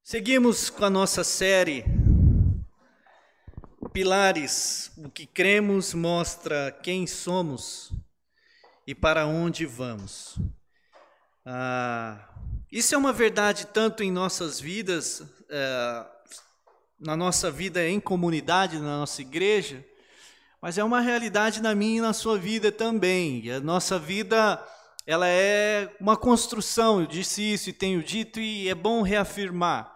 Seguimos com a nossa série Pilares. O que cremos mostra quem somos e para onde vamos. Isso é uma verdade tanto em nossas vidas, na nossa vida em comunidade, na nossa igreja, mas é uma realidade na minha e na sua vida também. E a nossa vida, ela é uma construção, eu disse isso e tenho dito, e é bom reafirmar.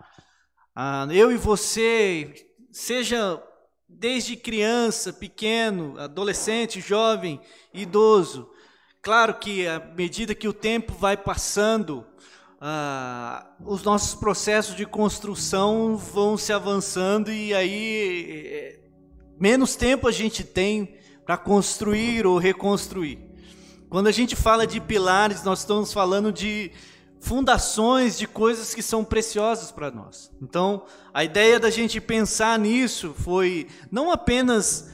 Eu e você, seja desde criança, pequeno, adolescente, jovem, idoso, claro que à medida que o tempo vai passando, os nossos processos de construção vão se avançando e aí menos tempo a gente tem para construir ou reconstruir. Quando a gente fala de pilares, nós estamos falando de fundações de coisas que são preciosas para nós. Então, a ideia da gente pensar nisso foi não apenas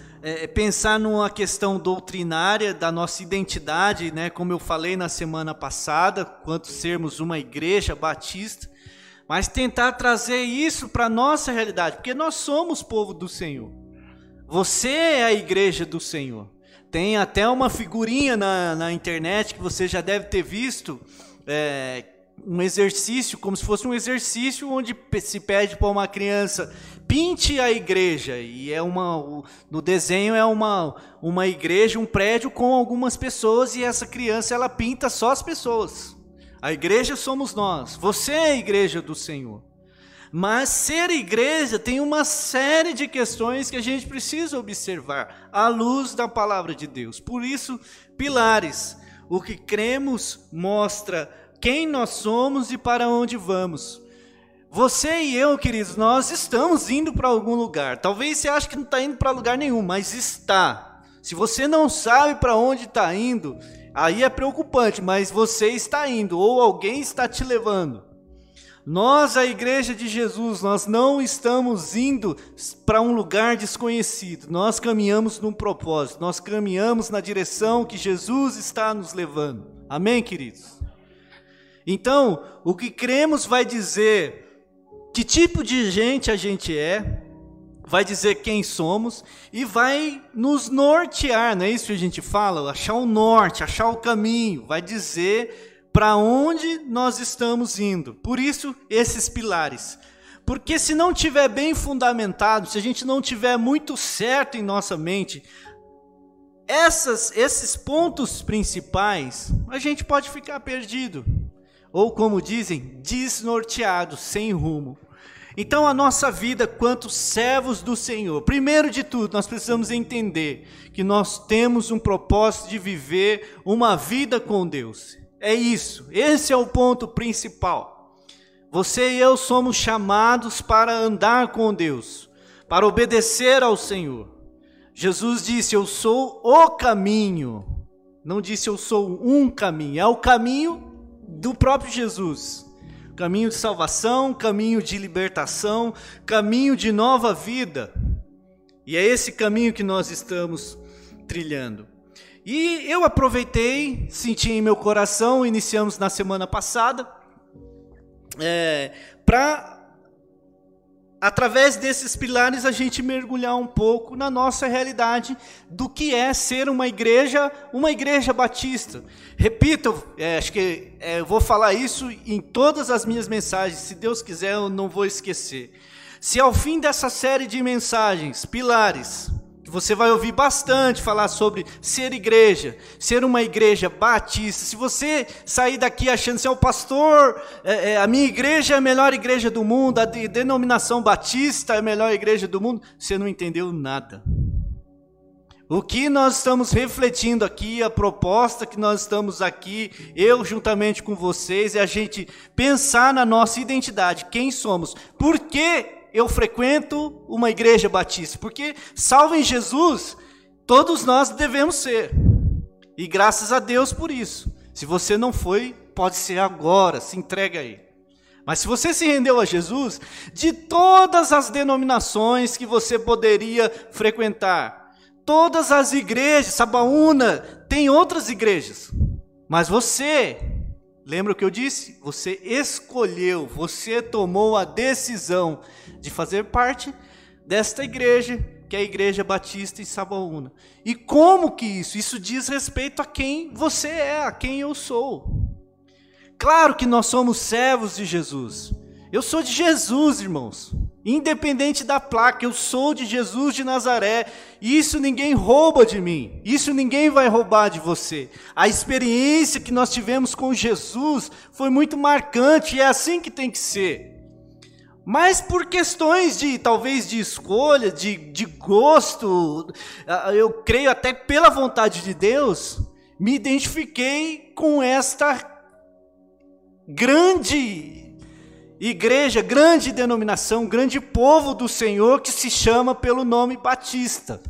pensar numa questão doutrinária da nossa identidade, né, como eu falei na semana passada, quanto sermos uma igreja batista, mas tentar trazer isso para a nossa realidade, porque nós somos povo do Senhor. Você é a igreja do Senhor. Tem até uma figurinha na internet que você já deve ter visto, um exercício, como se fosse um exercício onde se pede para uma criança, pinte a igreja, e no desenho é uma igreja, um prédio com algumas pessoas, e essa criança ela pinta só as pessoas. A igreja somos nós, você é a igreja do Senhor. Mas ser igreja tem uma série de questões que a gente precisa observar à luz da palavra de Deus. Por isso, pilares, o que cremos mostra quem nós somos e para onde vamos. Você e eu, queridos, nós estamos indo para algum lugar. Talvez você ache que não está indo para lugar nenhum, mas está. Se você não sabe para onde está indo, aí é preocupante, mas você está indo, ou alguém está te levando. Nós, a igreja de Jesus, nós não estamos indo para um lugar desconhecido. Nós caminhamos num propósito, nós caminhamos na direção que Jesus está nos levando. Amém, queridos? Então, o que cremos vai dizer que tipo de gente a gente é, vai dizer quem somos e vai nos nortear, não é isso que a gente fala? Achar o norte, achar o caminho, vai dizer para onde nós estamos indo. Por isso, esses pilares. Porque se não tiver bem fundamentado, se a gente não tiver muito certo em nossa mente, esses pontos principais, a gente pode ficar perdido. Ou como dizem, desnorteado, sem rumo. Então a nossa vida quanto servos do Senhor, primeiro de tudo, nós precisamos entender que nós temos um propósito de viver uma vida com Deus. É isso, esse é o ponto principal. Você e eu somos chamados para andar com Deus, para obedecer ao Senhor. Jesus disse, eu sou o caminho. Não disse eu sou um caminho, é o caminho do próprio Jesus. Caminho de salvação, caminho de libertação, caminho de nova vida. E é esse caminho que nós estamos trilhando. E eu aproveitei, senti em meu coração, iniciamos na semana passada, para, através desses pilares, a gente mergulhar um pouco na nossa realidade do que é ser uma igreja batista. Repito, acho que eu vou falar isso em todas as minhas mensagens, se Deus quiser eu não vou esquecer. Se ao fim dessa série de mensagens, pilares, que você vai ouvir bastante falar sobre ser igreja, ser uma igreja batista, se você sair daqui achando assim, o pastor, a minha igreja é a melhor igreja do mundo, a denominação batista é a melhor igreja do mundo, você não entendeu nada. O que nós estamos refletindo aqui, a proposta que nós estamos aqui, eu juntamente com vocês, é a gente pensar na nossa identidade, quem somos, por que eu frequento uma igreja batista, porque salvo em Jesus, todos nós devemos ser, e graças a Deus por isso. Se você não foi, pode ser agora, se entrega aí. Mas se você se rendeu a Jesus, de todas as denominações que você poderia frequentar, todas as igrejas, Sabaúna, tem outras igrejas, mas você Lembra o que eu disse? Você escolheu, você tomou a decisão de fazer parte desta igreja, que é a Igreja Batista em Sabaúna. E como que isso? Isso diz respeito a quem você é, a quem eu sou. Claro que nós somos servos de Jesus. Eu sou de Jesus, irmãos. Independente da placa, eu sou de Jesus de Nazaré. E isso ninguém rouba de mim. Isso ninguém vai roubar de você. A experiência que nós tivemos com Jesus foi muito marcante e é assim que tem que ser. Mas por questões de, talvez, de escolha, de gosto, eu creio até pela vontade de Deus, me identifiquei com esta grande igreja, grande denominação, grande povo do Senhor que se chama pelo nome Batista.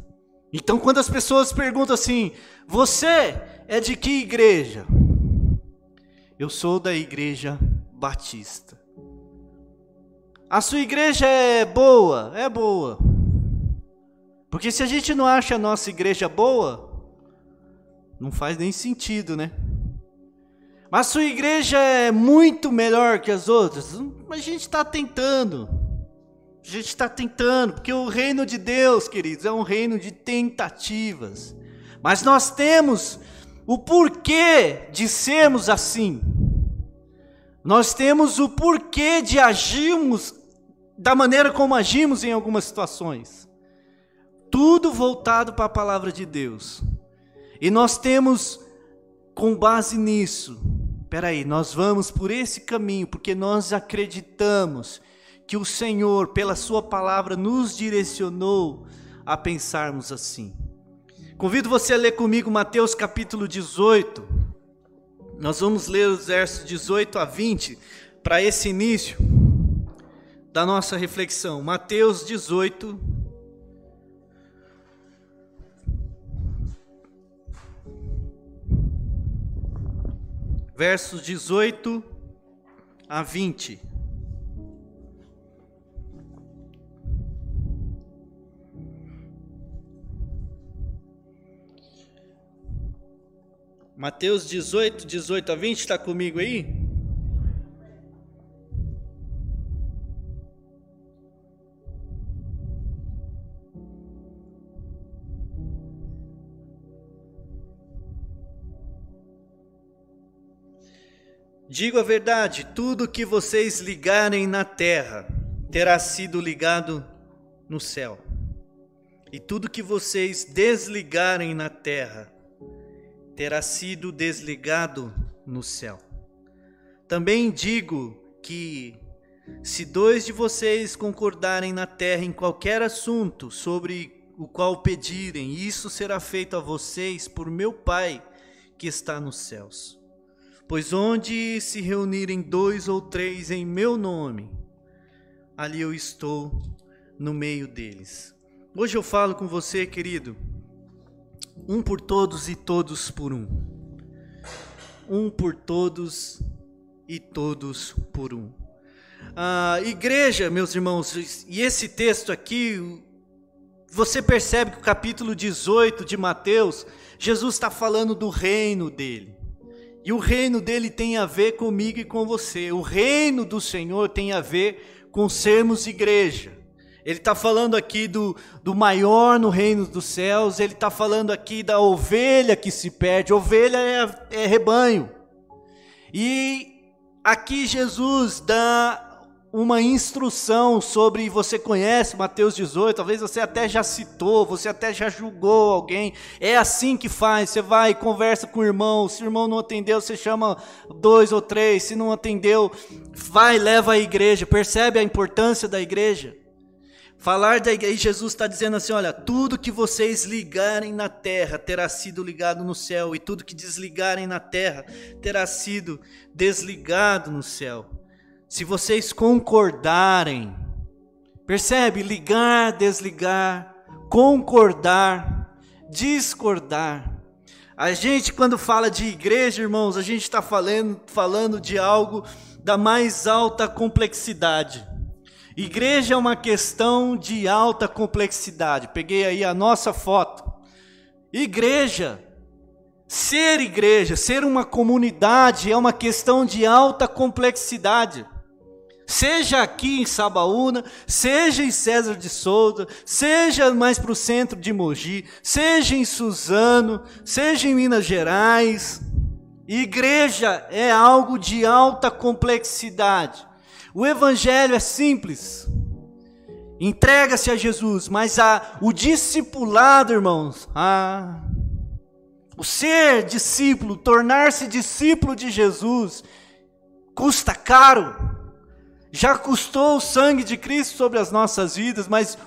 Então, quando as pessoas perguntam assim, você é de que igreja? Eu sou da Igreja Batista. A sua igreja é boa? É boa. Porque se a gente não acha a nossa igreja boa, não faz nem sentido, né? Mas a sua igreja é muito melhor que as outras? A gente está tentando. A gente está tentando, porque o reino de Deus, queridos, é um reino de tentativas. Mas nós temos o porquê de sermos assim. Nós temos o porquê de agirmos da maneira como agimos em algumas situações. Tudo voltado para a palavra de Deus. E nós temos, com base nisso, nós vamos por esse caminho, porque nós acreditamos que o Senhor, pela sua palavra, nos direcionou a pensarmos assim. Convido você a ler comigo Mateus capítulo 18. Nós vamos ler os versos 18 a 20 para esse início da nossa reflexão. Mateus 18, versos 18 a 20. Mateus 18, 18 a 20, está comigo aí? Digo a verdade, tudo que vocês ligarem na terra terá sido ligado no céu. E tudo que vocês desligarem na terra terá sido desligado no céu. Também digo que, se 2 de vocês concordarem na terra em qualquer assunto sobre o qual pedirem, isso será feito a vocês por meu Pai que está nos céus. Pois onde se reunirem 2 ou 3 em meu nome, ali eu estou no meio deles. Hoje eu falo com você, querido, um por todos e todos por um. Um por todos e todos por um. A igreja, meus irmãos, e esse texto aqui, você percebe que o capítulo 18 de Mateus, Jesus está falando do reino dele. E o reino dele tem a ver comigo e com você. O reino do Senhor tem a ver com sermos igreja. Ele está falando aqui do maior no reino dos céus. Ele está falando aqui da ovelha que se perde. Ovelha é rebanho. E aqui Jesus dá uma instrução sobre, você conhece Mateus 18, talvez você até já citou, você até já julgou alguém. É assim que faz, você vai e conversa com o irmão, se o irmão não atendeu, você chama 2 ou 3, se não atendeu, vai, leva a igreja. Percebe a importância da igreja? Falar da igreja, Jesus está dizendo assim, olha, tudo que vocês ligarem na terra terá sido ligado no céu, e tudo que desligarem na terra terá sido desligado no céu. Se vocês concordarem, percebe? Ligar, desligar, concordar, discordar. A gente, quando fala de igreja, irmãos, a gente está falando de algo da mais alta complexidade. Igreja é uma questão de alta complexidade. Peguei aí a nossa foto. Igreja Ser igreja, ser uma comunidade é uma questão de alta complexidade. Seja aqui em Sabaúna, seja em César de Souza, seja mais para o centro de Mogi, seja em Suzano, seja em Minas Gerais. Igreja é algo de alta complexidade. O evangelho é simples. Entrega-se a Jesus, mas o discipulado, irmãos, o ser discípulo, tornar-se discípulo de Jesus, custa caro. Já custou o sangue de Cristo sobre as nossas vidas, mas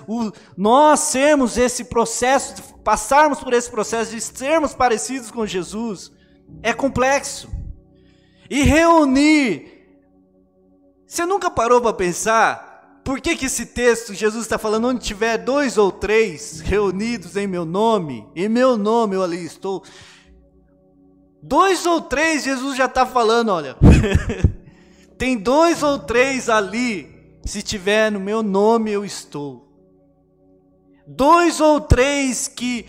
nós sermos esse processo, passarmos por esse processo de sermos parecidos com Jesus, é complexo. E reunir, você nunca parou para pensar, por que esse texto, Jesus está falando, onde tiver 2 ou 3 reunidos em meu nome eu ali estou. 2 ou 3, Jesus já está falando, olha... Tem 2 ou 3 ali, se tiver no meu nome eu estou. 2 ou 3 que,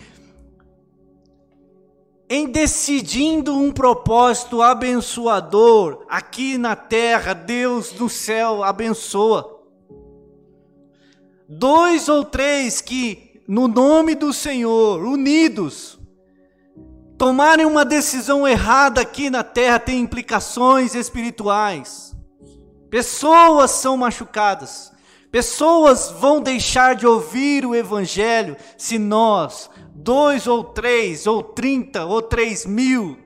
em decidindo um propósito abençoador, aqui na terra, Deus no céu abençoa. 2 ou 3 que, no nome do Senhor, unidos, tomarem uma decisão errada aqui na terra, tem implicações espirituais. Pessoas são machucadas, pessoas vão deixar de ouvir o evangelho se nós, 2 ou 3, ou 30, ou 3.000,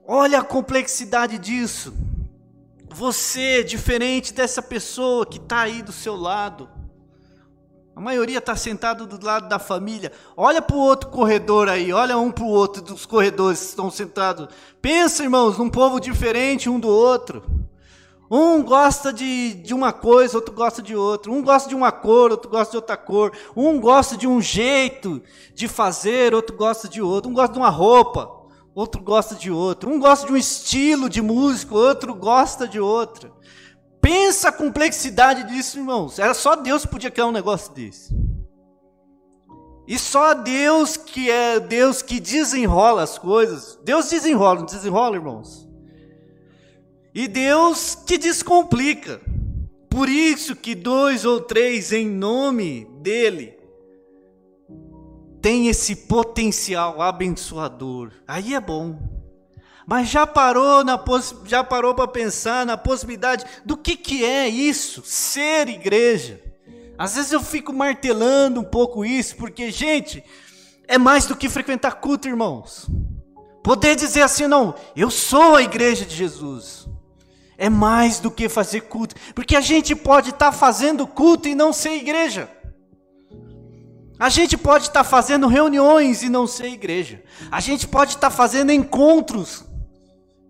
olha a complexidade disso. Você, diferente dessa pessoa que está aí do seu lado, a maioria está sentado do lado da família, olha para o outro corredor aí, olha um para o outro dos corredores que estão sentados, pensa, irmãos, num povo diferente um do outro. Um gosta de uma coisa, outro gosta de outra. Um gosta de uma cor, outro gosta de outra cor. Um gosta de um jeito de fazer, outro gosta de outro. Um gosta de uma roupa, outro gosta de outro. Um gosta de um estilo de música, outro gosta de outra. Pensa a complexidade disso, irmãos. Era só Deus que podia criar um negócio desse. E só Deus que é Deus que desenrola as coisas. Deus desenrola, não desenrola, irmãos? E Deus que descomplica. Por isso que 2 ou 3 em nome dele tem esse potencial abençoador. Aí é bom. Mas já parou para pensar na possibilidade do que é isso, ser igreja? Às vezes eu fico martelando um pouco isso, porque, gente, é mais do que frequentar culto, irmãos. Poder dizer assim, não, eu sou a igreja de Jesus. É mais do que fazer culto, porque a gente pode estar fazendo culto e não ser igreja. A gente pode estar fazendo reuniões e não ser igreja. A gente pode estar fazendo encontros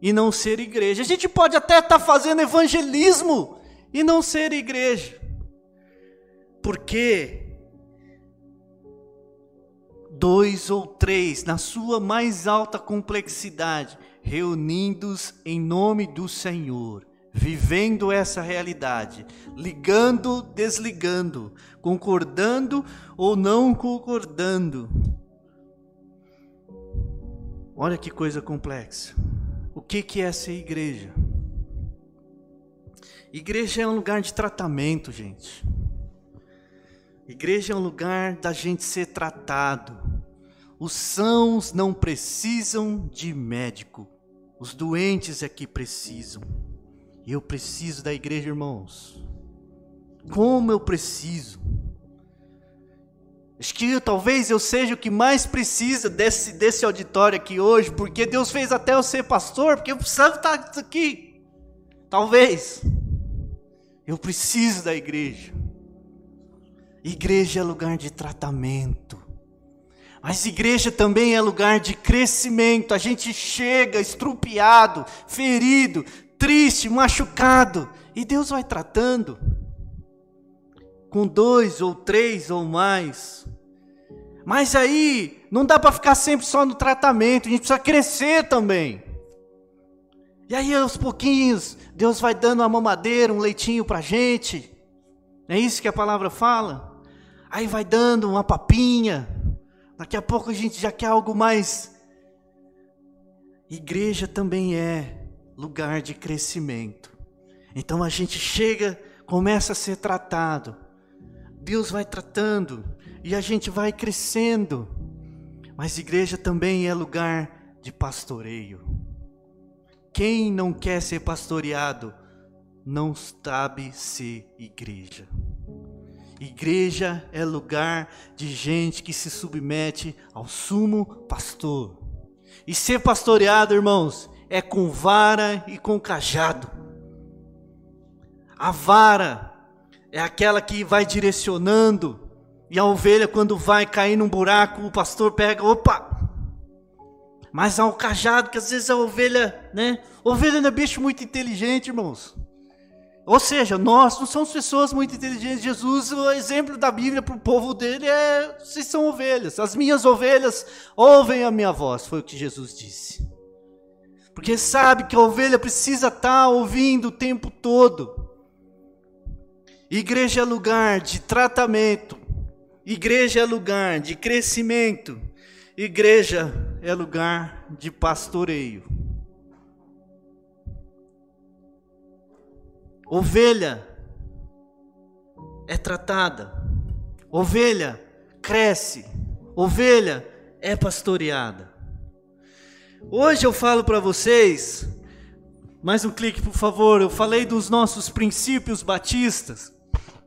e não ser igreja. A gente pode até estar fazendo evangelismo e não ser igreja. Porque 2 ou 3, na sua mais alta complexidade, reunidos em nome do Senhor, vivendo essa realidade, ligando, desligando, concordando ou não concordando. Olha que coisa complexa. O que é ser igreja? Igreja é um lugar de tratamento, gente. Igreja é um lugar da gente ser tratado. Os sãos não precisam de médico. Os doentes é que precisam. E eu preciso da igreja, irmãos. Como eu preciso. Acho que talvez eu seja o que mais precisa desse auditório aqui hoje, porque Deus fez até eu ser pastor, porque eu precisava estar aqui. Talvez. Eu preciso da igreja. Igreja é lugar de tratamento. Mas igreja também é lugar de crescimento. A gente chega estrupiado, ferido, triste, machucado. E Deus vai tratando. Com 2 ou 3 ou mais. Mas aí, não dá para ficar sempre só no tratamento. A gente precisa crescer também. E aí, aos pouquinhos, Deus vai dando uma mamadeira, um leitinho para a gente. É isso que a palavra fala? Aí vai dando uma papinha. Daqui a pouco a gente já quer algo mais. Igreja também é lugar de crescimento. Então a gente chega, começa a ser tratado. Deus vai tratando e a gente vai crescendo. Mas igreja também é lugar de pastoreio. Quem não quer ser pastoreado não sabe ser igreja. Igreja é lugar de gente que se submete ao sumo pastor. E ser pastoreado, irmãos, é com vara e com cajado. A vara é aquela que vai direcionando, e a ovelha, quando vai cair num buraco, o pastor pega, opa! Mas há o cajado, que às vezes a ovelha, Ovelha não é bicho muito inteligente, irmãos. Ou seja, nós não somos pessoas muito inteligentes. Jesus, o exemplo da Bíblia para o povo dele é: vocês são ovelhas, as minhas ovelhas ouvem a minha voz, foi o que Jesus disse. Porque sabe que a ovelha precisa estar ouvindo o tempo todo. Igreja é lugar de tratamento, igreja é lugar de crescimento, igreja é lugar de pastoreio. Ovelha é tratada, ovelha cresce, ovelha é pastoreada. Hoje eu falo para vocês, mais um clique por favor, eu falei dos nossos princípios batistas.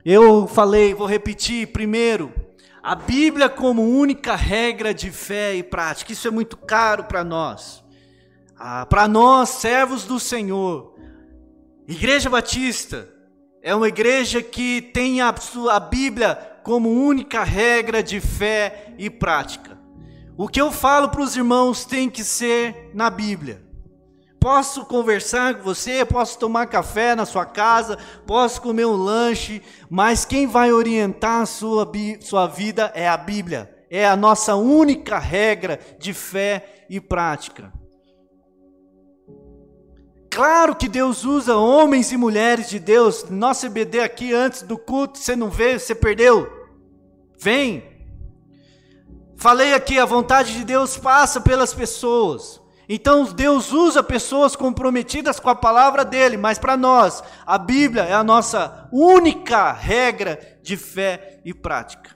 Eu falei, vou repetir, primeiro, a Bíblia como única regra de fé e prática. Isso é muito caro para nós. Para nós, servos do Senhor. Igreja Batista é uma igreja que tem a Bíblia como única regra de fé e prática. O que eu falo para os irmãos tem que ser na Bíblia. Posso conversar com você, posso tomar café na sua casa, posso comer um lanche, mas quem vai orientar a sua vida é a Bíblia. É a nossa única regra de fé e prática. Claro que Deus usa homens e mulheres de Deus. Nosso EBD aqui antes do culto, você não veio, você perdeu. Vem. Falei aqui, a vontade de Deus passa pelas pessoas. Então Deus usa pessoas comprometidas com a palavra dele, mas para nós, a Bíblia é a nossa única regra de fé e prática.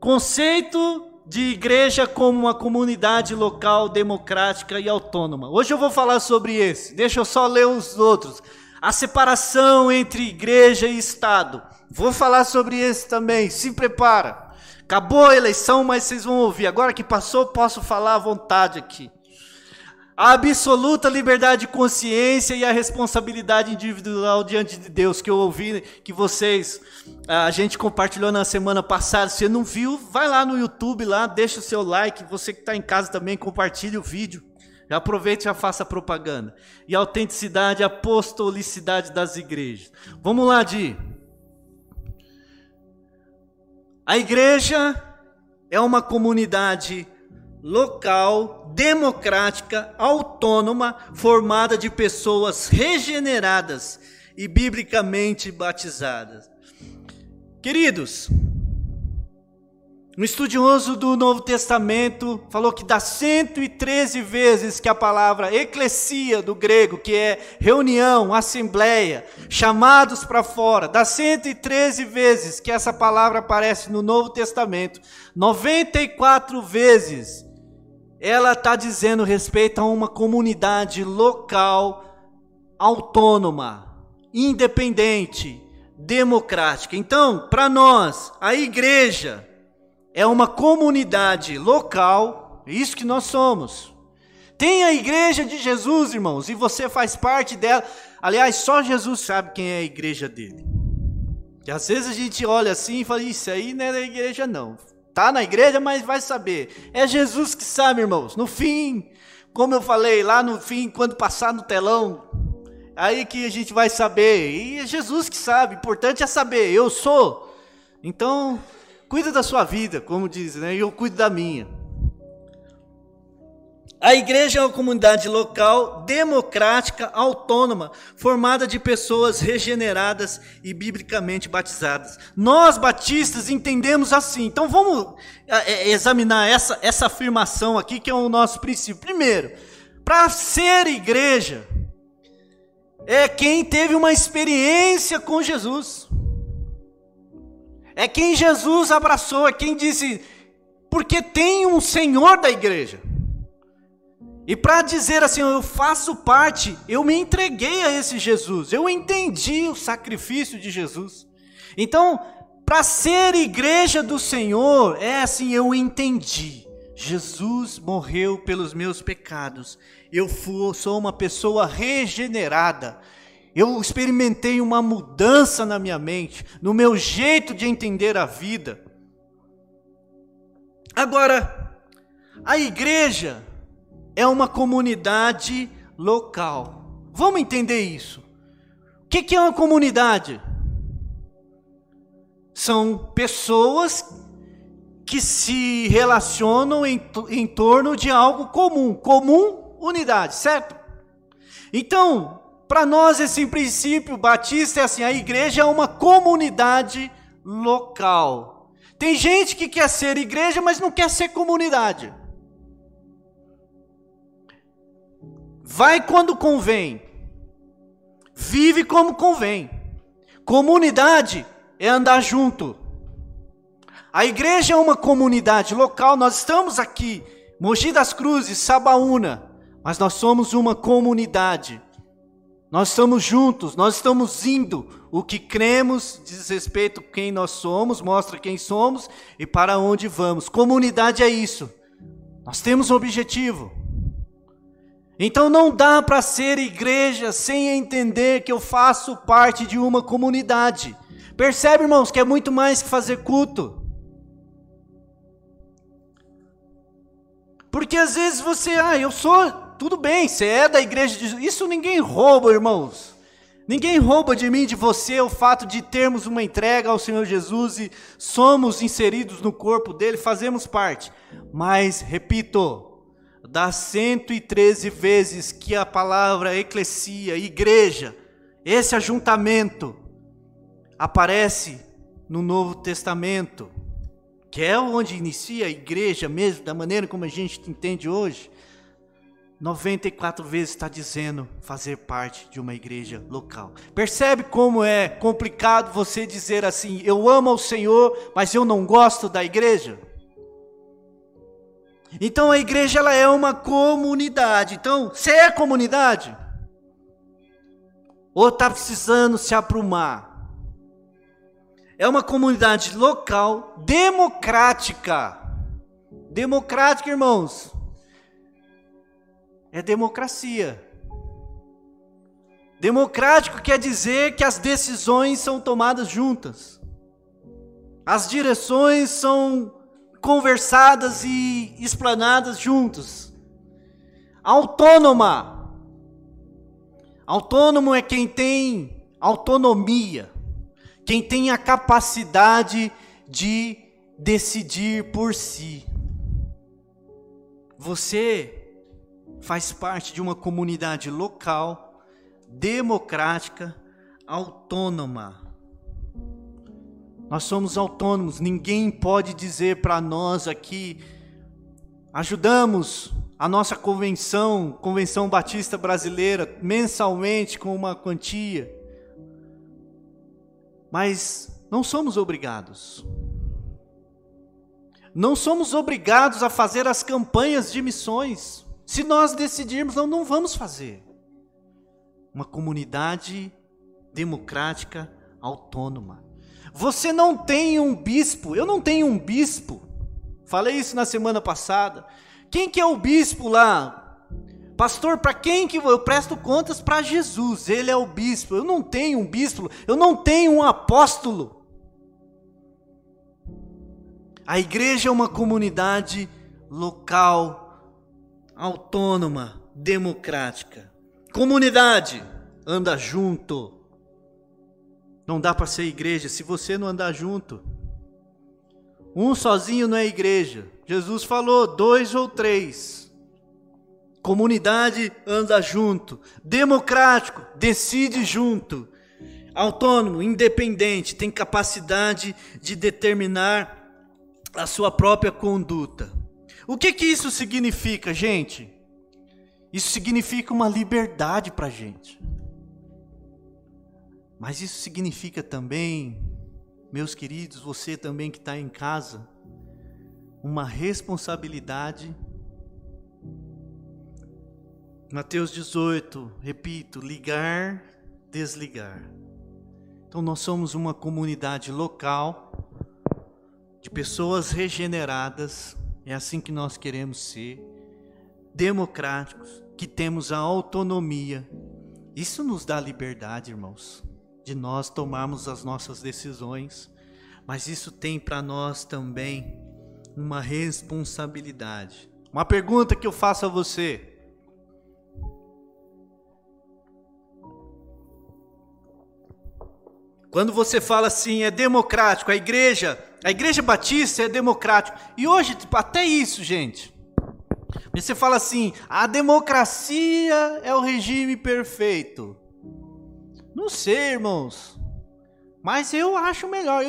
Conceito de igreja como uma comunidade local, democrática e autônoma. Hoje eu vou falar sobre esse, deixa eu só ler os outros. A separação entre igreja e Estado. Vou falar sobre esse também, se prepara. Acabou a eleição, mas vocês vão ouvir. Agora que passou, posso falar à vontade aqui. A absoluta liberdade de consciência e a responsabilidade individual diante de Deus, que eu ouvi, que a gente compartilhou na semana passada. Se você não viu, vai lá no YouTube, lá, deixa o seu like. Você que está em casa também, compartilhe o vídeo. Já aproveite e já faça propaganda. E a autenticidade, a apostolicidade das igrejas. Vamos lá, Di. A igreja é uma comunidade local, democrática, autônoma, formada de pessoas regeneradas e biblicamente batizadas. Queridos, um estudioso do Novo Testamento falou que das 113 vezes que a palavra eclesia do grego, que é reunião, assembleia, chamados para fora, das 113 vezes que essa palavra aparece no Novo Testamento, 94 vezes ela está dizendo respeito a uma comunidade local, autônoma, independente, democrática. Então, para nós, a igreja é uma comunidade local, é isso que nós somos. Tem a igreja de Jesus, irmãos, e você faz parte dela. Aliás, só Jesus sabe quem é a igreja dele. E às vezes a gente olha assim e fala, isso aí não é da igreja não. Está na igreja, mas vai saber. É Jesus que sabe, irmãos. No fim, como eu falei, lá no fim, quando passar no telão, aí que a gente vai saber. E é Jesus que sabe. O importante é saber. Eu sou. Então, cuida da sua vida, como diz, né? E eu cuido da minha. A igreja é uma comunidade local, democrática, autônoma, formada de pessoas regeneradas e biblicamente batizadas. Nós, batistas, entendemos assim. Então vamos examinar essa afirmação aqui, que é o nosso princípio. Primeiro, para ser igreja, é quem teve uma experiência com Jesus. É quem Jesus abraçou, é quem disse, porque tem um Senhor da igreja. E para dizer assim, eu faço parte, eu me entreguei a esse Jesus, eu entendi o sacrifício de Jesus. Então, para ser igreja do Senhor, é assim, eu entendi. Jesus morreu pelos meus pecados, sou uma pessoa regenerada. Eu experimentei uma mudança na minha mente, no meu jeito de entender a vida. Agora, a igreja é uma comunidade local. Vamos entender isso. O que é uma comunidade? São pessoas que se relacionam em torno de algo comum. Comum, unidade, certo? Então, para nós esse princípio batista é assim, a igreja é uma comunidade local. Tem gente que quer ser igreja, mas não quer ser comunidade. Vai quando convém, vive como convém. Comunidade é andar junto. A igreja é uma comunidade local, nós estamos aqui, Mogi das Cruzes, Sabaúna, mas nós somos uma comunidade. Nós estamos juntos, nós estamos indo. O que cremos diz respeito a quem nós somos, mostra quem somos e para onde vamos. Comunidade é isso. Nós temos um objetivo. Então não dá para ser igreja sem entender que eu faço parte de uma comunidade. Percebe, irmãos, que é muito mais que fazer culto. Porque às vezes você, tudo bem, você é da igreja de Jesus. Isso ninguém rouba, irmãos. Ninguém rouba de mim, de você, o fato de termos uma entrega ao Senhor Jesus e somos inseridos no corpo dele, fazemos parte. Mas, repito, das 113 vezes que a palavra eclesia, igreja, esse ajuntamento, aparece no Novo Testamento, que é onde inicia a igreja mesmo, da maneira como a gente entende hoje, 94 vezes está dizendo fazer parte de uma igreja local. Percebe como é complicado você dizer assim, eu amo ao Senhor, mas eu não gosto da igreja? Então a igreja ela é uma comunidade. Então, você é comunidade? Ou está precisando se aprumar? É uma comunidade local, democrática. Democrática, irmãos, é democracia. Democrático quer dizer que as decisões são tomadas juntas. As direções são conversadas e explanadas juntos. Autônoma. Autônomo é quem tem autonomia, quem tem a capacidade de decidir por si. Você faz parte de uma comunidade local, democrática, autônoma. Nós somos autônomos, ninguém pode dizer para nós aqui, ajudamos a nossa Convenção Batista Brasileira, mensalmente com uma quantia, mas não somos obrigados. Não somos obrigados a fazer as campanhas de missões. Se nós decidirmos, não vamos fazer. Uma comunidade democrática, autônoma. Você não tem um bispo, eu não tenho um bispo. Falei isso na semana passada. Quem que é o bispo lá? Pastor, para quem que eu presto contas? Para Jesus, ele é o bispo. Eu não tenho um bispo, eu não tenho um apóstolo. A igreja é uma comunidade local, autônoma, democrática. Comunidade, anda junto. Não dá para ser igreja se você não andar junto. Um sozinho não é igreja. Jesus falou 2 ou 3. Comunidade anda junto. Democrático, decide junto. Autônomo, independente, tem capacidade de determinar a sua própria conduta. O que isso significa, gente? Isso significa uma liberdade para a gente. Mas isso significa também, meus queridos, você também que está em casa, uma responsabilidade. Mateus 18, repito, ligar, desligar. Então nós somos uma comunidade local, de pessoas regeneradas, é assim que nós queremos ser, democráticos, que temos a autonomia. Isso nos dá liberdade, irmãos, de nós tomarmos as nossas decisões, mas isso tem para nós também uma responsabilidade. Uma pergunta que eu faço a você: quando você fala assim, é democrático, a igreja batista é democrática. E hoje, até isso, gente. Você fala assim, a democracia é o regime perfeito. Não sei, irmãos. Mas eu acho melhor.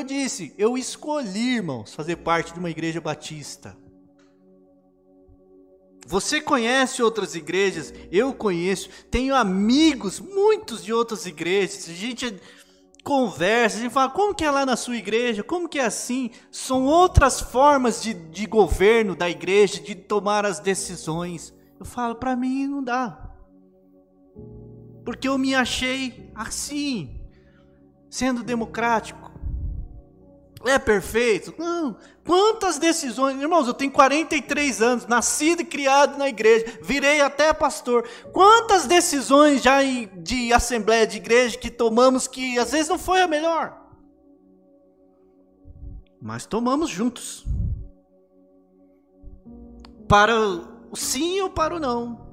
Eu escolhi, irmãos, fazer parte de uma igreja batista. Você conhece outras igrejas? Eu conheço. Tenho amigos, muitos de outras igrejas. A gente conversa, a gente fala, como que é lá na sua igreja? Como que é assim? São outras formas de governo da igreja, de tomar as decisões. Eu falo, para mim não dá. Porque eu me achei assim, sendo democrático. É perfeito? Não. Quantas decisões, irmãos, eu tenho 43 anos, nascido e criado na igreja, virei até pastor. Quantas decisões já de assembleia de igreja que tomamos que às vezes não foi a melhor, mas tomamos juntos, para o sim ou para o não.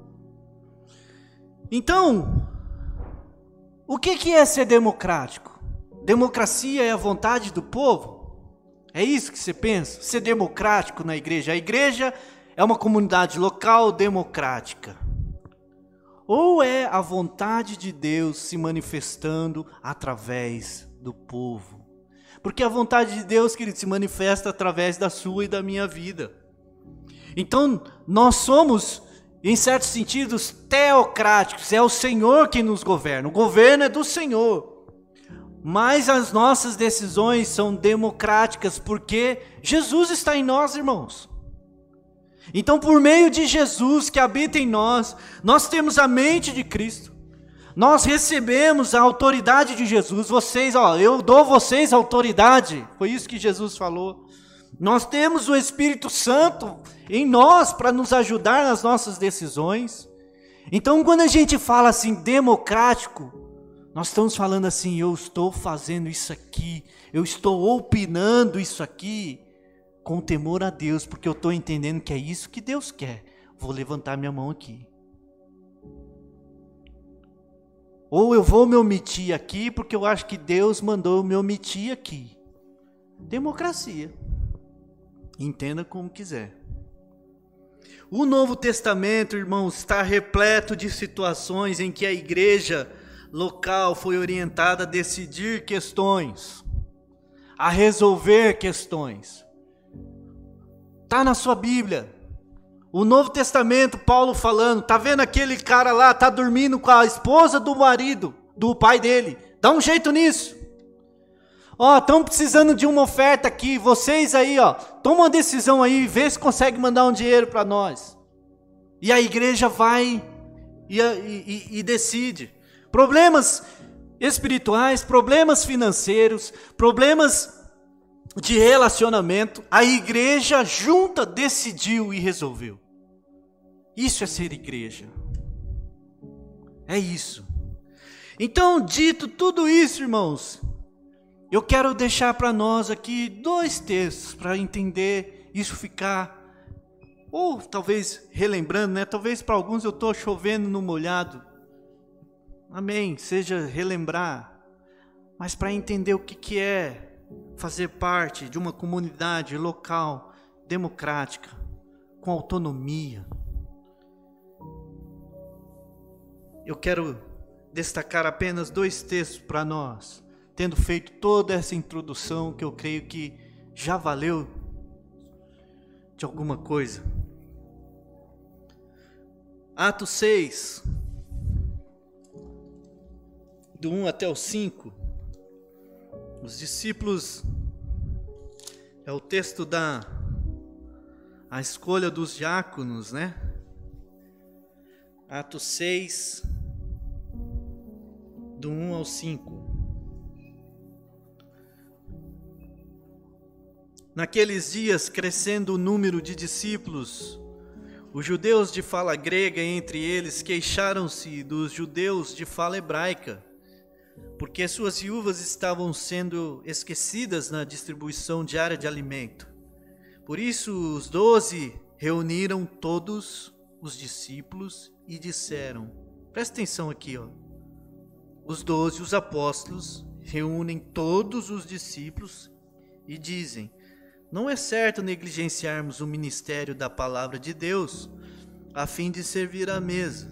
Então, o que é ser democrático? Democracia é a vontade do povo? É isso que você pensa? Ser democrático na igreja? A igreja é uma comunidade local democrática? Ou é a vontade de Deus se manifestando através do povo? Porque a vontade de Deus, querido, se manifesta através da sua e da minha vida. Então, nós somos, em certos sentidos, teocráticos. É o Senhor quem nos governa. O governo é do Senhor. Mas as nossas decisões são democráticas, porque Jesus está em nós, irmãos. Então, por meio de Jesus que habita em nós, nós temos a mente de Cristo. Nós recebemos a autoridade de Jesus. Eu dou vocês autoridade. Foi isso que Jesus falou. Nós temos o Espírito Santo em nós para nos ajudar nas nossas decisões. Então, quando a gente fala assim, democrático, nós estamos falando assim, eu estou fazendo isso aqui, eu estou opinando isso aqui com temor a Deus, porque eu estou entendendo que é isso que Deus quer. Vou levantar minha mão aqui. Ou eu vou me omitir aqui, porque eu acho que Deus mandou eu me omitir aqui. Democracia. Entenda como quiser. O Novo Testamento, irmãos, está repleto de situações em que a igreja local foi orientada a decidir questões, a resolver questões. Está na sua Bíblia. O Novo Testamento, Paulo falando, tá vendo aquele cara lá, tá dormindo com a esposa do marido, do pai dele. Dá um jeito nisso. Estão precisando de uma oferta aqui, vocês aí, toma uma decisão aí, vê se consegue mandar um dinheiro para nós. E a igreja vai e decide. Problemas espirituais, problemas financeiros, problemas de relacionamento, a igreja junta decidiu e resolveu. Isso é ser igreja. É isso. Então, dito tudo isso, irmãos, eu quero deixar para nós aqui 2 textos para entender isso, ficar, ou talvez relembrando, né? Talvez para alguns eu estou chovendo no molhado. Amém, seja relembrar, mas para entender o que é fazer parte de uma comunidade local, democrática, com autonomia. eu quero destacar apenas 2 textos para nós, tendo feito toda essa introdução que eu creio que já valeu de alguma coisa. Atos 6, do 1 até o 5, os discípulos, é o texto a escolha dos diáconos, né? Atos 6, do 1 ao 5. Naqueles dias, crescendo o número de discípulos, os judeus de fala grega entre eles queixaram-se dos judeus de fala hebraica, porque suas viúvas estavam sendo esquecidas na distribuição diária de alimento. Por isso os 12 reuniram todos os discípulos e disseram, presta atenção aqui, os 12, os apóstolos, reúnem todos os discípulos e dizem, não é certo negligenciarmos o ministério da palavra de Deus, a fim de servir à mesa.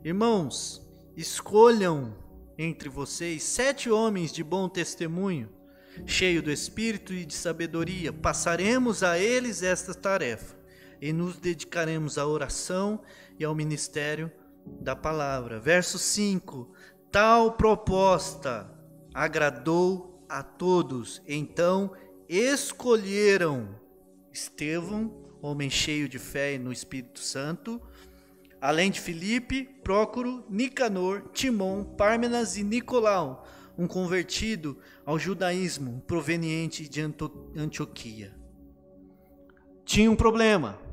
Irmãos, escolham entre vocês 7 homens de bom testemunho, cheios do Espírito e de sabedoria. Passaremos a eles esta tarefa e nos dedicaremos à oração e ao ministério da palavra. Verso 5. Tal proposta agradou a todos. Então escolheram Estevão, homem cheio de fé e no Espírito Santo, além de Filipe, Prócoro, Nicanor, Timon, Pármenas e Nicolau, um convertido ao judaísmo proveniente de Antioquia. Tinha um problema.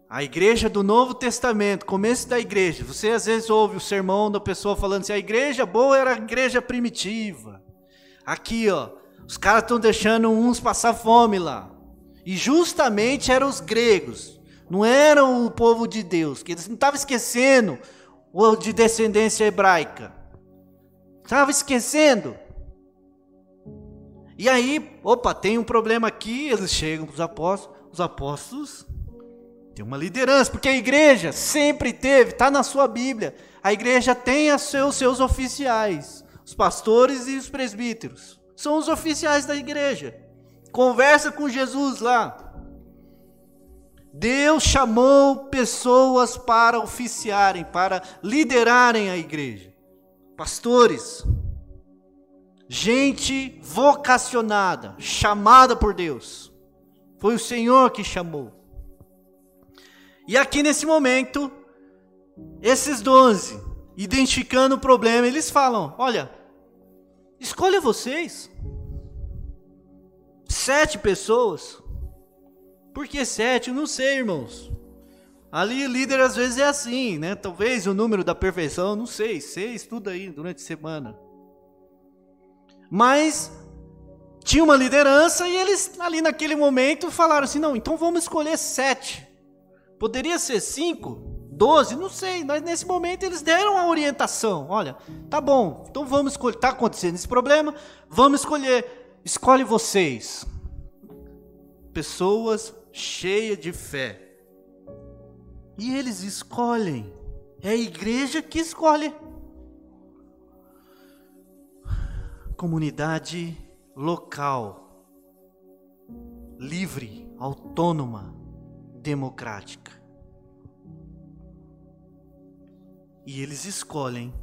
A igreja do Novo Testamento, começo da igreja, você às vezes ouve o sermão da pessoa falando assim, a igreja boa era a igreja primitiva. Aqui, os caras estão deixando uns passar fome lá. E justamente eram os gregos, não eram o povo de Deus, que eles não estavam esquecendo o de descendência hebraica. Estavam esquecendo. E aí, tem um problema aqui, eles chegam para os apóstolos têm uma liderança, porque a igreja sempre teve, está na sua Bíblia, a igreja tem os seus oficiais, os pastores e os presbíteros. São os oficiais da igreja. Conversa com Jesus lá. Deus chamou pessoas para oficiarem, para liderarem a igreja. Pastores. Gente vocacionada, chamada por Deus. Foi o Senhor que chamou. E aqui nesse momento, esses 12, identificando o problema, eles falam, olha, escolha vocês. 7 pessoas. Por que 7? Eu não sei, irmãos. Ali líder às vezes é assim, né? Talvez o número da perfeição, não sei. Você estuda aí durante a semana. Mas tinha uma liderança e eles ali naquele momento falaram assim, não, então vamos escolher 7. Poderia ser 5, 12, não sei. Mas nesse momento eles deram a orientação. Olha, tá bom, então vamos escolher. Está acontecendo esse problema, vamos escolher. Escolhe vocês, pessoas cheias de fé. E eles escolhem. É a igreja que escolhe. Comunidade local, livre, autônoma, democrática. E eles escolhem,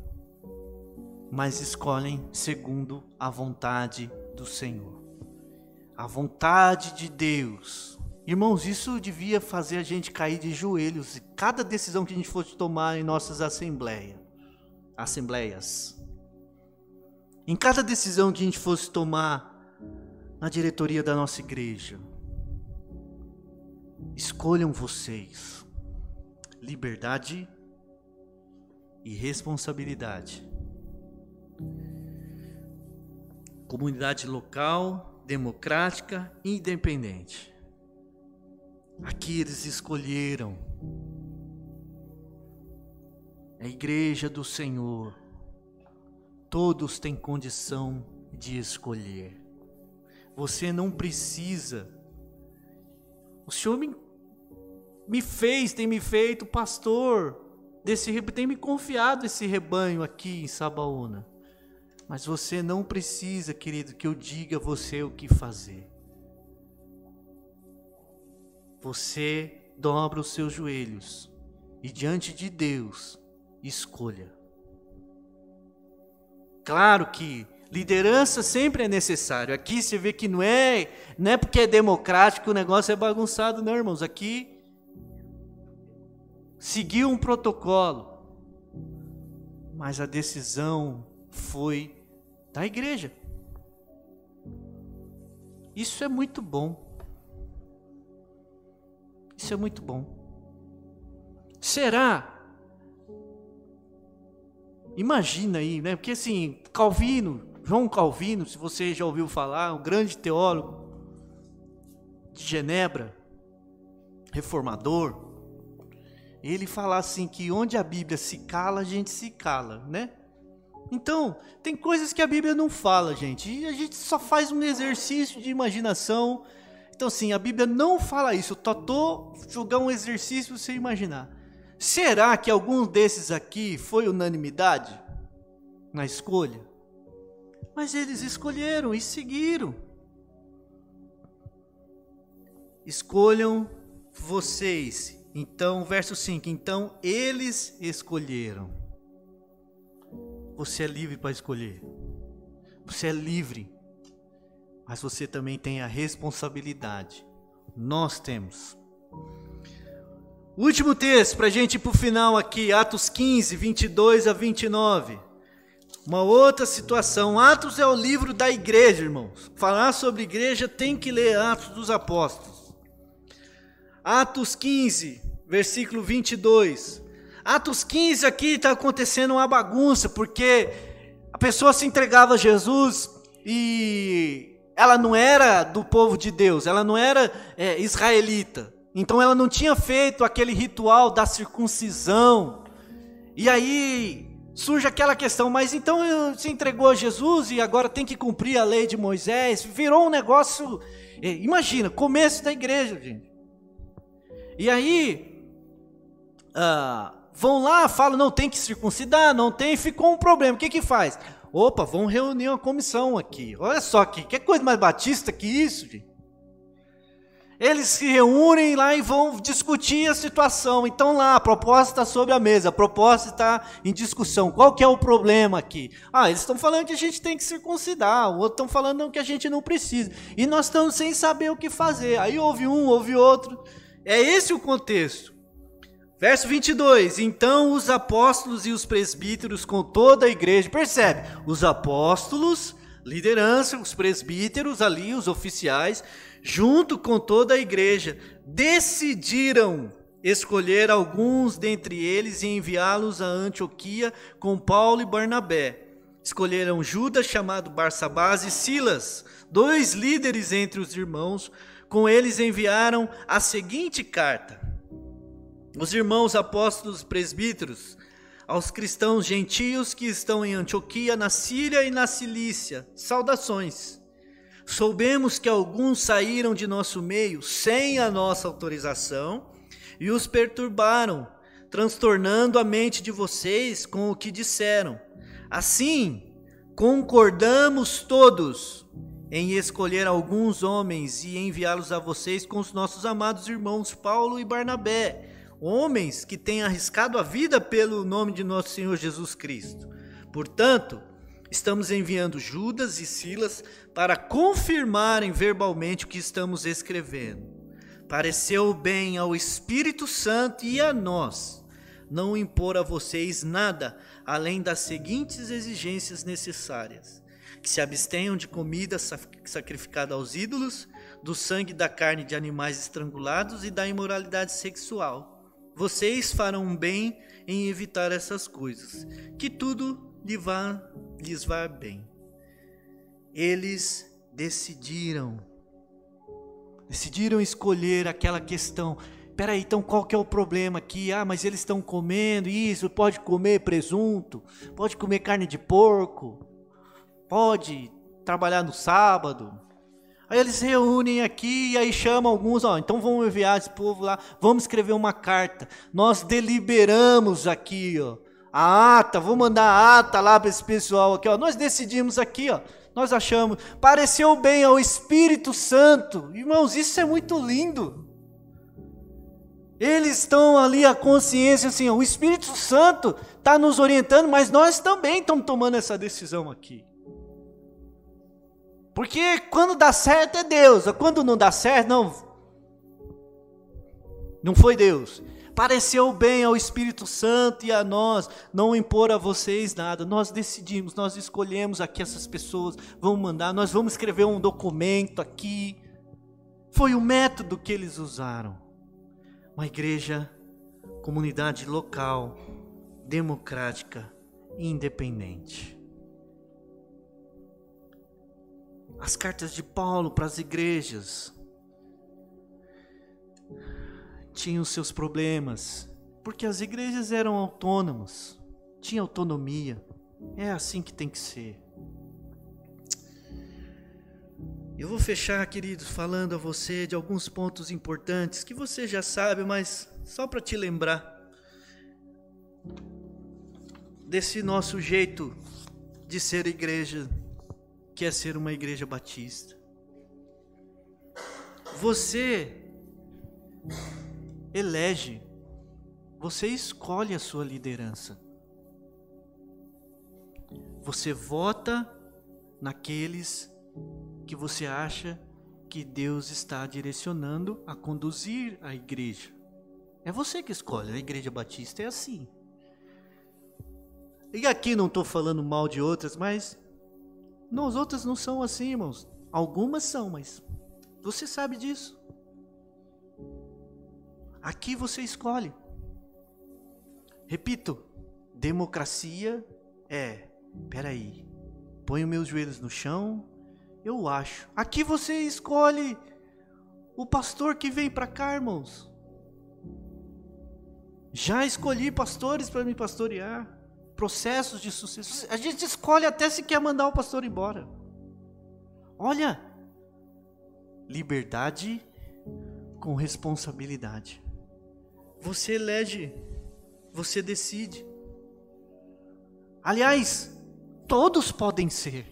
mas escolhem segundo a vontade do Senhor. A vontade de Deus. Irmãos, isso devia fazer a gente cair de joelhos em cada decisão que a gente fosse tomar em nossas assembleias. Em cada decisão que a gente fosse tomar na diretoria da nossa igreja. Escolham vocês liberdade e responsabilidade. Comunidade local, democrática e independente. Aqui eles escolheram a igreja do Senhor. Todos têm condição de escolher. Você não precisa. O Senhor tem me feito pastor. tem me confiado esse rebanho aqui em Sabaúna. Mas você não precisa, querido, que eu diga a você o que fazer. Você dobra os seus joelhos e diante de Deus, escolha. Claro que liderança sempre é necessário. Aqui você vê que não é porque é democrático que o negócio é bagunçado, não, irmãos. Aqui seguiu um protocolo, mas a decisão foi da igreja. Isso é muito bom. Isso é muito bom. Será? Imagina aí, né? Porque assim, João Calvino, se você já ouviu falar, um grande teólogo de Genebra, reformador, ele fala assim que onde a Bíblia se cala, a gente se cala, né? Então, tem coisas que a Bíblia não fala, gente, e a gente só faz um exercício de imaginação. Então, assim, a Bíblia não fala isso, eu tô jogar um exercício para você imaginar. Será que algum desses aqui foi unanimidade na escolha? Mas eles escolheram e seguiram. Escolham vocês. Então, verso 5. Então, eles escolheram. Você é livre para escolher. Você é livre. Mas você também tem a responsabilidade. Nós temos. Último texto, para a gente ir para o final aqui. Atos 15, 22 a 29. Uma outra situação. Atos é o livro da igreja, irmãos. Falar sobre igreja tem que ler Atos dos Apóstolos. Atos 15, versículo 22. Atos 15 aqui está acontecendo uma bagunça, porque a pessoa se entregava a Jesus e ela não era do povo de Deus, ela não era israelita. Então ela não tinha feito aquele ritual da circuncisão. E aí surge aquela questão, mas então se entregou a Jesus e agora tem que cumprir a lei de Moisés. Virou um negócio, imagina, começo da igreja, gente. E aí, vão lá, falam, não tem que circuncidar, não tem, ficou um problema. O que faz? Opa, vamos reunir uma comissão aqui. Olha só, que coisa mais batista que isso, gente. Eles se reúnem lá e vão discutir a situação. Então lá, a proposta está sobre a mesa, a proposta está em discussão. Qual que é o problema aqui? Eles estão falando que a gente tem que circuncidar, o outro estão falando que a gente não precisa. E nós estamos sem saber o que fazer. Aí houve um, houve outro. É esse o contexto. Verso 22, então os apóstolos e os presbíteros com toda a igreja, percebe? Os apóstolos, liderança, os presbíteros ali, os oficiais, junto com toda a igreja, decidiram escolher alguns dentre eles e enviá-los a Antioquia com Paulo e Barnabé. Escolheram Judas, chamado Barsabás, e Silas, 2 líderes entre os irmãos. Com eles enviaram a seguinte carta: os irmãos apóstolos presbíteros, aos cristãos gentios que estão em Antioquia, na Síria e na Cilícia, saudações. Soubemos que alguns saíram de nosso meio sem a nossa autorização e os perturbaram, transtornando a mente de vocês com o que disseram. Assim, concordamos todos em escolher alguns homens e enviá-los a vocês com os nossos amados irmãos Paulo e Barnabé, homens que têm arriscado a vida pelo nome de nosso Senhor Jesus Cristo. Portanto, estamos enviando Judas e Silas para confirmarem verbalmente o que estamos escrevendo. Pareceu bem ao Espírito Santo e a nós não impor a vocês nada além das seguintes exigências necessárias: que se abstenham de comida sacrificada aos ídolos, do sangue da carne de animais estrangulados e da imoralidade sexual. Vocês farão bem em evitar essas coisas, que tudo lhes vá bem. Eles decidiram escolher aquela questão. Peraí, então qual que é o problema aqui? Mas eles estão comendo isso, pode comer presunto, pode comer carne de porco, pode trabalhar no sábado. Aí eles reúnem aqui e aí chamam alguns, então vamos enviar esse povo lá, vamos escrever uma carta. Nós deliberamos aqui, a ata, vou mandar a ata lá para esse pessoal aqui, nós decidimos aqui, nós achamos, pareceu bem ao Espírito Santo. Irmãos, isso é muito lindo. Eles estão ali, a consciência assim, o Espírito Santo está nos orientando, mas nós também estamos tomando essa decisão aqui. Porque quando dá certo é Deus, quando não dá certo, não foi Deus. Pareceu bem ao Espírito Santo e a nós não impor a vocês nada. Nós decidimos, nós escolhemos aqui essas pessoas, vamos mandar, nós vamos escrever um documento aqui. Foi o método que eles usaram. Uma igreja, comunidade local, democrática e independente. As cartas de Paulo para as igrejas tinham seus problemas, porque as igrejas eram autônomas, tinham autonomia. É assim que tem que ser. Eu vou fechar, queridos, falando a você de alguns pontos importantes que você já sabe, mas só para te lembrar desse nosso jeito de ser igreja, que é ser uma igreja batista. Você elege, você escolhe a sua liderança. Você vota naqueles que você acha que Deus está direcionando a conduzir a igreja. É você que escolhe, a igreja batista é assim. E aqui não estou falando mal de outras, mas as outras não são assim, irmãos. Algumas são, mas você sabe disso. Aqui você escolhe. Repito, democracia peraí, ponho meus joelhos no chão, eu acho. Aqui você escolhe o pastor que vem para cá, irmãos. Já escolhi pastores para me pastorear. Processos de sucesso. A gente escolhe até se quer mandar o pastor embora. Olha, liberdade com responsabilidade. Você elege, você decide. Aliás, todos podem ser.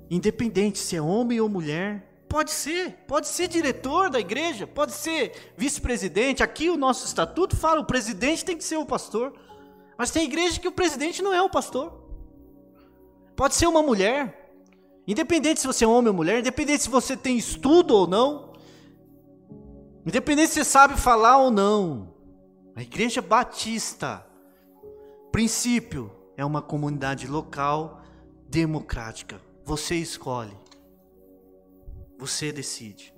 Independente se é homem ou mulher, pode ser diretor da igreja, pode ser vice-presidente. Aqui o nosso estatuto fala, o presidente tem que ser o pastor. Mas tem igreja que o presidente não é o pastor. Pode ser uma mulher. Independente se você é homem ou mulher, independente se você tem estudo ou não, independente se você sabe falar ou não. A igreja batista, princípio, é uma comunidade local, democrática. Você escolhe. Você decide.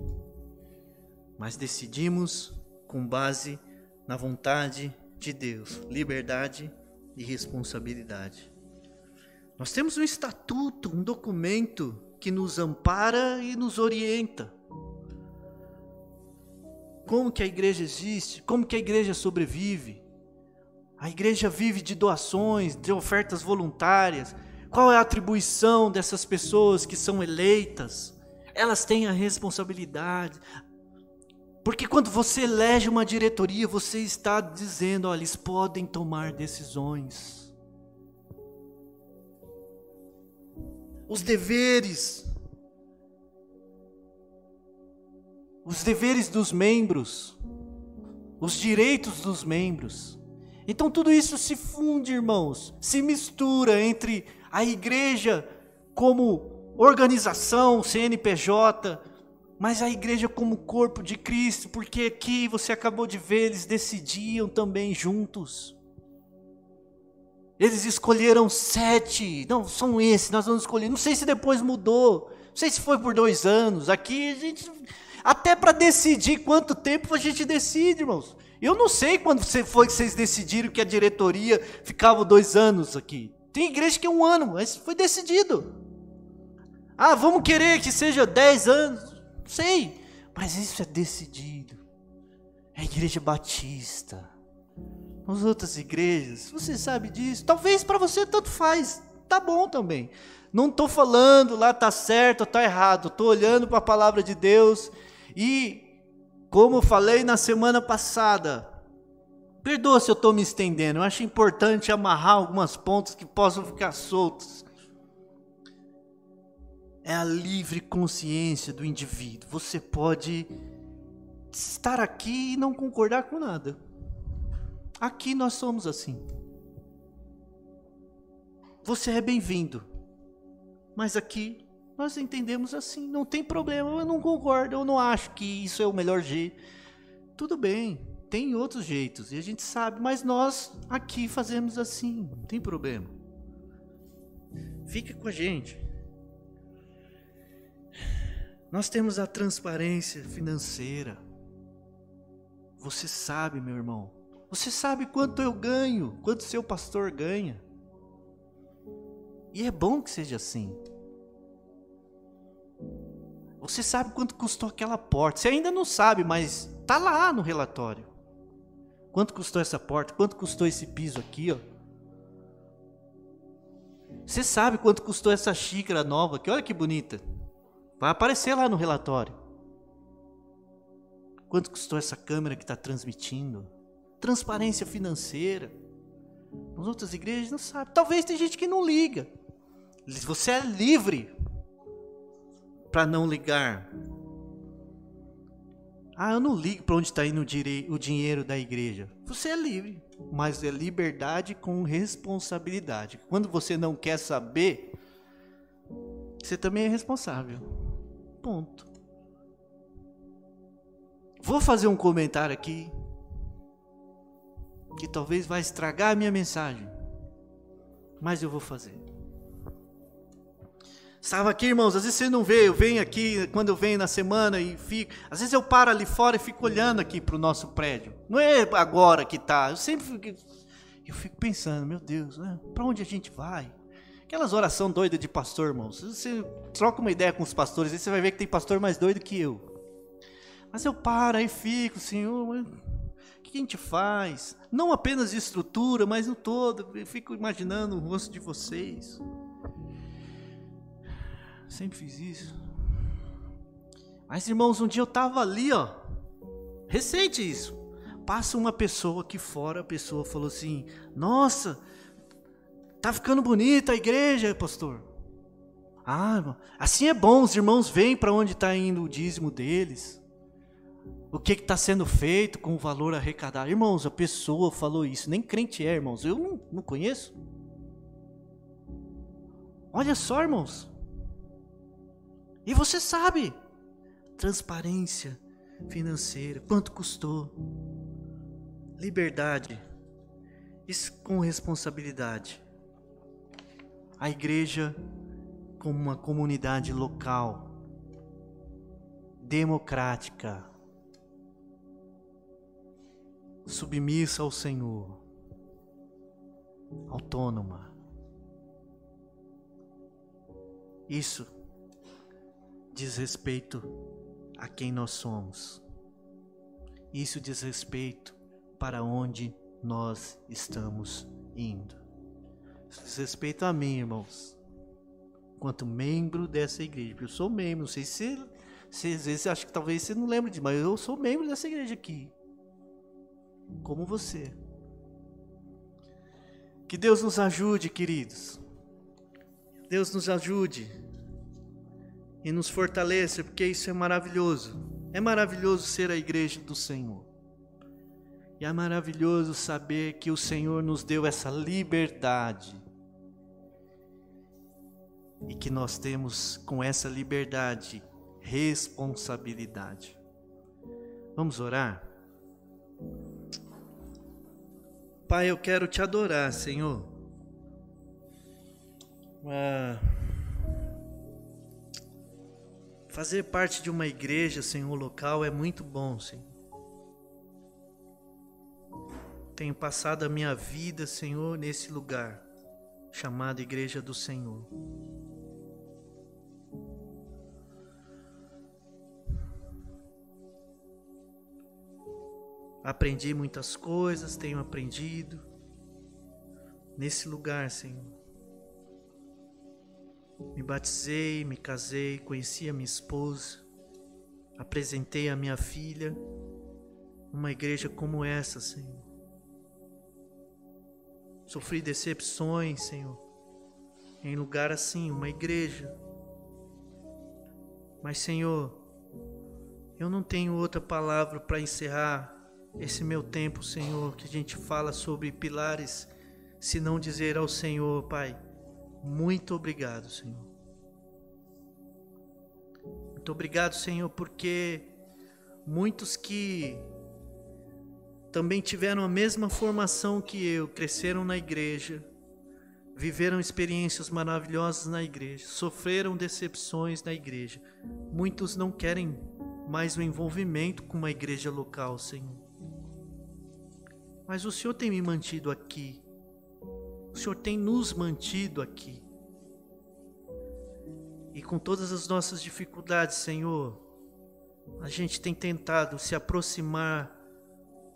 Mas decidimos com base na vontade de Deus, liberdade e responsabilidade. Nós temos um estatuto, um documento que nos ampara e nos orienta. Como que a igreja existe? Como que a igreja sobrevive? A igreja vive de doações, de ofertas voluntárias. Qual é a atribuição dessas pessoas que são eleitas? Elas têm a responsabilidade. Porque quando você elege uma diretoria, você está dizendo, olha, eles podem tomar decisões. Os deveres dos membros, os direitos dos membros. Então tudo isso se funde, irmãos, se mistura entre a igreja como organização, CNPJ, mas a igreja como corpo de Cristo, porque aqui você acabou de ver, eles decidiam também juntos. Eles escolheram 7, não, são esses, nós vamos escolher, não sei se depois mudou, não sei se foi por 2 anos, aqui a gente, até para decidir quanto tempo a gente decide, irmãos. Eu não sei quando foi que vocês decidiram que a diretoria ficava 2 anos aqui. Tem igreja que é 1 ano, mas foi decidido. Ah, vamos querer que seja 10 anos. Não sei, mas isso é decidido. É a igreja batista. As outras igrejas, você sabe disso. Talvez para você tanto faz. tá bom também. Não estou falando lá está certo ou está errado, estou olhando para a palavra de Deus e, como eu falei na semana passada, perdoa se eu estou me estendendo, eu acho importante amarrar algumas pontas que possam ficar soltas. É a livre consciência do indivíduo. Você pode estar aqui e não concordar com nada. Aqui nós somos assim. Você é bem-vindo. Mas aqui nós entendemos assim. Não tem problema, eu não concordo, eu não acho que isso é o melhor jeito. Tudo bem, tem outros jeitos e a gente sabe, mas nós aqui fazemos assim, não tem problema. Fica com a gente. Nós temos a transparência financeira. Você sabe, meu irmão, você sabe quanto eu ganho, quanto seu pastor ganha. E é bom que seja assim. Você sabe quanto custou aquela porta. Você ainda não sabe, mas está lá no relatório. Quanto custou essa porta? Quanto custou esse piso aqui, ó? Você sabe quanto custou essa xícara nova aqui? Olha que bonita. Vai aparecer lá no relatório. Quanto custou essa câmera que está transmitindo? Transparência financeira. Nas outras igrejas não sabe. Talvez tem gente que não liga. Você é livre para não ligar. Eu não ligo para onde está indo o dinheiro da igreja. Você é livre, mas é liberdade com responsabilidade. Quando você não quer saber, você também é responsável. Ponto. Vou fazer um comentário aqui que talvez vai estragar a minha mensagem, mas eu vou fazer. Estava aqui, irmãos, às vezes você não vê, eu venho aqui, quando eu venho na semana e fico, às vezes eu paro ali fora e fico olhando aqui para o nosso prédio. Não é agora que está, eu sempre fico pensando, meu Deus, para onde a gente vai? Aquelas orações doidas de pastor, irmãos, você troca uma ideia com os pastores, aí você vai ver que tem pastor mais doido que eu. Mas eu paro e fico, Senhor, o que a gente faz? Não apenas de estrutura, mas no todo, eu fico imaginando o rosto de vocês. Sempre fiz isso. Mas, irmãos, um dia eu estava ali, recente isso. Passa uma pessoa aqui fora, a pessoa falou assim, nossa, tá ficando bonita a igreja, pastor. Assim é bom, os irmãos veem para onde está indo o dízimo deles. O que está sendo feito com o valor arrecadado. Irmãos, a pessoa falou isso, nem crente é, irmãos, eu não conheço. Olha só, irmãos. E você sabe, transparência financeira, quanto custou, liberdade, isso com responsabilidade. A igreja como uma comunidade local, democrática, submissa ao Senhor, autônoma. Isso diz respeito a quem nós somos. Isso diz respeito para onde nós estamos indo. Isso diz respeito a mim, irmãos, quanto membro dessa igreja. Eu sou membro, não sei se às vezes você acha que talvez você não lembre disso, mas eu sou membro dessa igreja aqui, como você. Que Deus nos ajude, queridos. Deus nos ajude e nos fortaleça, porque isso é maravilhoso. É maravilhoso ser a igreja do Senhor. E é maravilhoso saber que o Senhor nos deu essa liberdade. E que nós temos com essa liberdade responsabilidade. Vamos orar? Pai, eu quero te adorar, Senhor. Fazer parte de uma igreja, Senhor, local é muito bom, Senhor. Tenho passado a minha vida, Senhor, nesse lugar chamado Igreja do Senhor. Aprendi muitas coisas, tenho aprendido nesse lugar, Senhor. Me batizei, me casei, conheci a minha esposa, apresentei a minha filha, uma igreja como essa, Senhor. Sofri decepções, Senhor, em lugar assim, uma igreja. Mas, Senhor, eu não tenho outra palavra para encerrar esse meu tempo, Senhor, que a gente fala sobre pilares, se não dizer ao Senhor, Pai, muito obrigado, Senhor. Muito obrigado, Senhor, porque muitos que também tiveram a mesma formação que eu, cresceram na igreja, viveram experiências maravilhosas na igreja, sofreram decepções na igreja. Muitos não querem mais o envolvimento com uma igreja local, Senhor. Mas o Senhor tem me mantido aqui. O Senhor tem nos mantido aqui. E com todas as nossas dificuldades, Senhor, a gente tem tentado se aproximar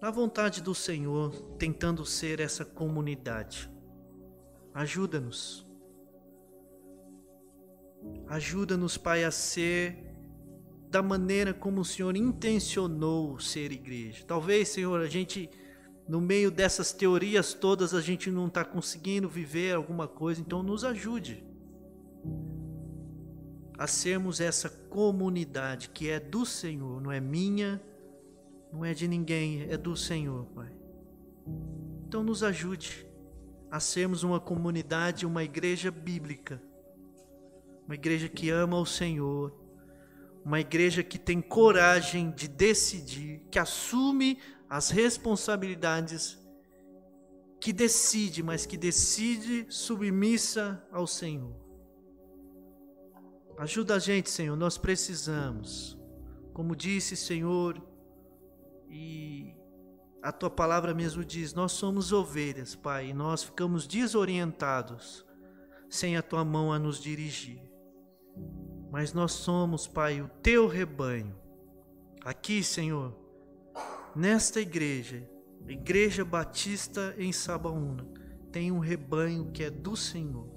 da vontade do Senhor, tentando ser essa comunidade. Ajuda-nos. Ajuda-nos, Pai, a ser da maneira como o Senhor intencionou ser igreja. Talvez, Senhor, a gente, no meio dessas teorias todas, a gente não está conseguindo viver alguma coisa, então nos ajude a sermos essa comunidade que é do Senhor, não é minha, não é de ninguém, é do Senhor, Pai. Então nos ajude a sermos uma comunidade, uma igreja bíblica, uma igreja que ama o Senhor, uma igreja que tem coragem de decidir, que assume as responsabilidades, que decide, mas que decide submissa ao Senhor. Ajuda a gente, Senhor, nós precisamos. Como disse, Senhor, e a Tua palavra mesmo diz, nós somos ovelhas, Pai, e nós ficamos desorientados sem a Tua mão a nos dirigir. Mas nós somos, Pai, o Teu rebanho. Aqui, Senhor, nesta igreja, Igreja Batista em Sabaúna, tem um rebanho que é do Senhor.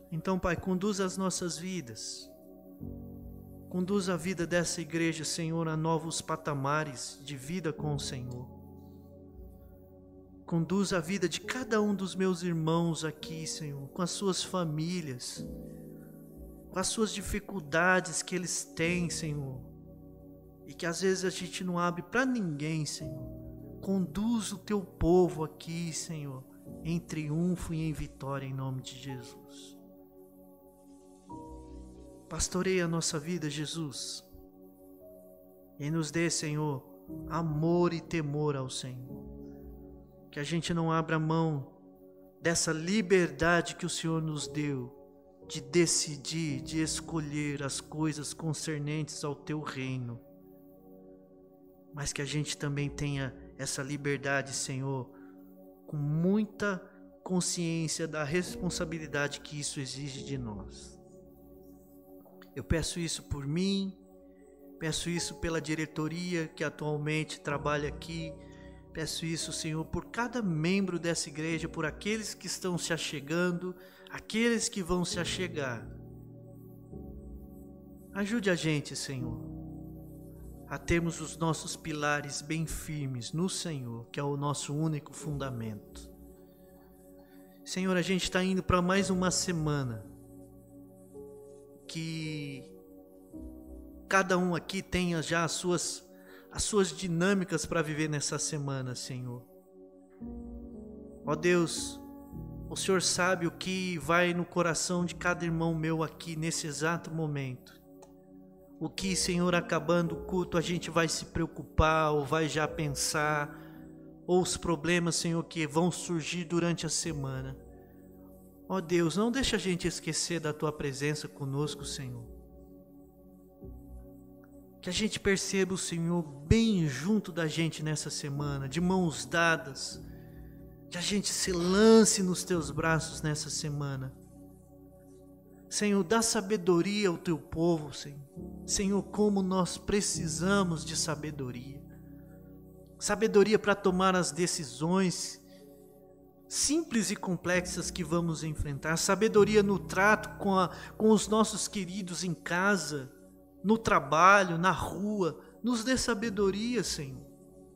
Então, Pai, conduz as nossas vidas. Conduz a vida dessa igreja, Senhor, a novos patamares de vida com o Senhor. Conduz a vida de cada um dos meus irmãos aqui, Senhor, com as suas famílias, com as suas dificuldades que eles têm, Senhor, e que às vezes a gente não abre para ninguém, Senhor. Conduz o Teu povo aqui, Senhor, em triunfo e em vitória, em nome de Jesus. Pastoreia a nossa vida, Jesus, e nos dê, Senhor, amor e temor ao Senhor. Que a gente não abra mão dessa liberdade que o Senhor nos deu, de decidir, de escolher as coisas concernentes ao Teu reino. Mas que a gente também tenha essa liberdade, Senhor, com muita consciência da responsabilidade que isso exige de nós. Eu peço isso por mim, peço isso pela diretoria que atualmente trabalha aqui, peço isso, Senhor, por cada membro dessa igreja, por aqueles que estão se achegando, aqueles que vão se achegar. Ajude a gente, Senhor, a termos os nossos pilares bem firmes no Senhor, que é o nosso único fundamento. Senhor, a gente está indo para mais uma semana, que cada um aqui tenha já as suas dinâmicas para viver nessa semana, Senhor. Ó Deus, o Senhor sabe o que vai no coração de cada irmão meu aqui nesse exato momento. O que, Senhor, acabando o culto a gente vai se preocupar ou vai já pensar, ou os problemas, Senhor, que vão surgir durante a semana. Ó Deus, não deixa a gente esquecer da Tua presença conosco, Senhor. Que a gente perceba o Senhor bem junto da gente nessa semana, de mãos dadas. Que a gente se lance nos Teus braços nessa semana. Senhor, dá sabedoria ao Teu povo, Senhor. Senhor, como nós precisamos de sabedoria. Sabedoria para tomar as decisões simples e complexas que vamos enfrentar, sabedoria no trato com os nossos queridos em casa, no trabalho, na rua. Nos dê sabedoria, Senhor.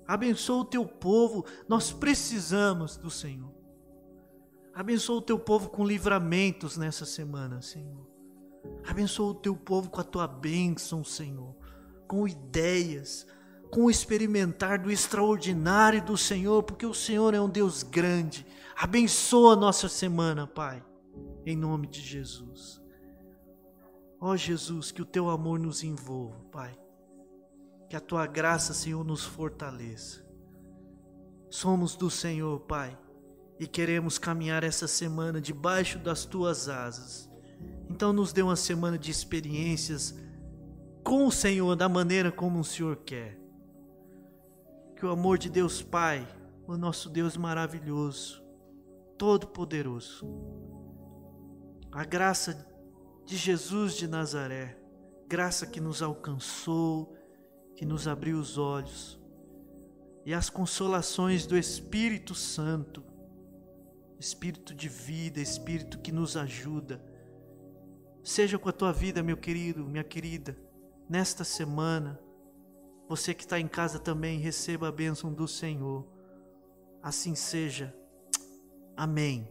Abençoa o teu povo, nós precisamos do Senhor. Abençoa o teu povo com livramentos nessa semana, Senhor. Abençoa o teu povo com a tua bênção, Senhor, com ideias, com o experimentar do extraordinário do Senhor, porque o Senhor é um Deus grande. Abençoa a nossa semana, Pai, em nome de Jesus. Ó Jesus, que o teu amor nos envolva, Pai. Que a tua graça, Senhor, nos fortaleça. Somos do Senhor, Pai, e queremos caminhar essa semana debaixo das tuas asas. Então nos dê uma semana de experiências com o Senhor, da maneira como o Senhor quer. Que o amor de Deus Pai, o nosso Deus maravilhoso, todo-poderoso, a graça de Jesus de Nazaré, graça que nos alcançou, que nos abriu os olhos, e as consolações do Espírito Santo, Espírito de vida, Espírito que nos ajuda, seja com a tua vida, meu querido, minha querida, nesta semana. Você que está em casa também, receba a bênção do Senhor. Assim seja. Amém.